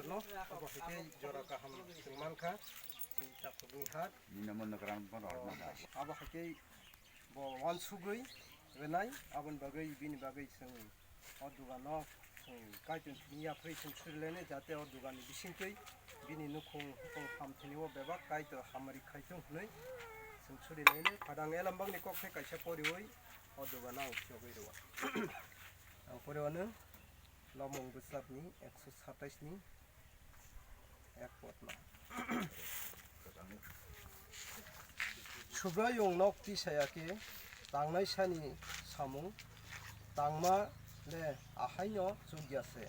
no abo hike jora ka ham singman kha Takhuk Nihar abo hike bo wan sugui benai abon bagai bini bagai sing o dugano kaitun niya phei sing surlene jate o dugani bisingtwi bini nukhung hukung hamthini o beba kaito hamari khaitung hnoi sing surilene padang elambang ni kok thai kaisa porioi o dugano chogoi ro ang poriwanu lomong besar ni 127 ni airport na subra yung nok ti sayake tangnai sani samung tangma le ahaino sugyase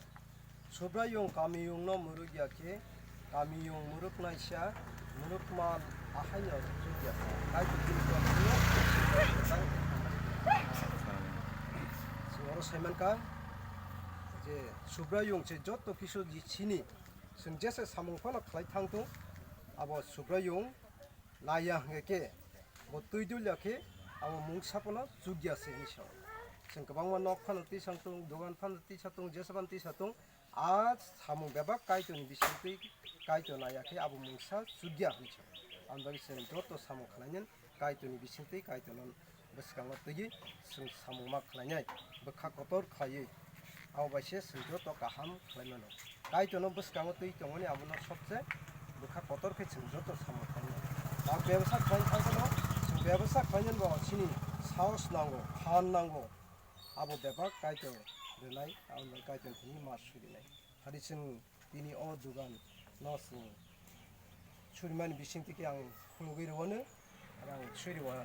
subra yung kami yung no murugyake kami yung muruk naisya muruk man ahaino sugyase kai tu so seman ka je subra yung je jot to kiso ji chini sing jese samung phana khlai thang tu abo subra yung laya ngeke bo tuidul yakhe abo mung sapona jugya se ni so sing kabang ma nok phana ti sangtung dogan phana ti satung jesaban ti satung a samung beba kaito ni bisingtwi kaito na yakhe abo mung sa jugya ni so andagi sing jot to samung khlainen kaito ni bisingtwi kaito non beskanga tigi sing samung ma khlainai bkha kotor khlai abo baise sing jot to kaham khlaimano kaito no bskanga tui tongoni abo no sobse bkha kotor khe sing jot to samung khlainai 아 ବ୍ୟବ사 과연 하거나 ବ୍ୟବ사 과연 뭐 신이 사우스 나고 한 나고 아부 배박 가이도 되나이 아우 가이도 니 마슈리네 하리슨 디니 어 두간 너스 수리만이 비싱티기 양 홍구이로 원은 랑 수리 원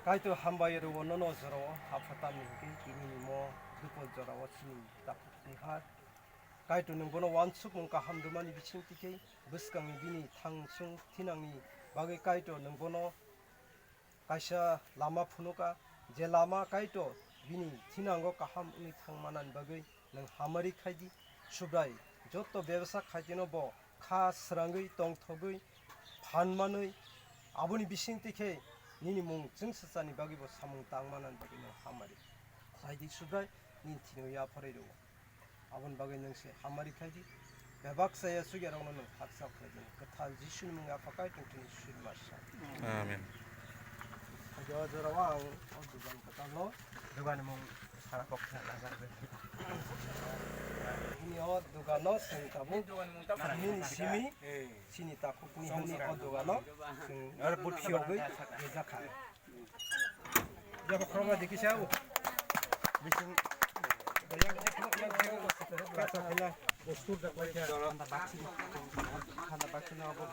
가이도 한바이로 원은 어서로 아파타미 디니 뭐 두번 저라고 신이 딱 니하 가이도는 번호 완숙 뭔가 함두만이 비칭티케 버스강이 비니 탕승 티낭이 마게 가이도 능번호 가샤 라마 푸노가 제 라마 가이도 비니 티낭고 가함 이 탕만한 바게 능 하마리 카이디 수브라이 저또 ବ୍ୟବ사 카이디노 보 카스랑의 똥턱의 반만의 아버니 비싱티케 니니 몽 증스산이 바게 보 사몽 땅만한 바게 능 하마리 카이디 수브라이 니 티노야 퍼레로 아본 바게 능시 하마리 카이디 배박사야 수게라고는 학사 카이디 그탈 지슈는 가 가까이 뚱뚱이 슈리 마샤 아멘 저저라와 어두간 가탈로 두간이 몽 사라 koksa 나가베 이니 어두간노 생타부 두간이 시미 시니 타쿡 니하니 어두간노 생 얼부 phiyogwi rwjak जब खरमा देखि छ बिसिङ kata kena postur dak lagi kanda baksin abo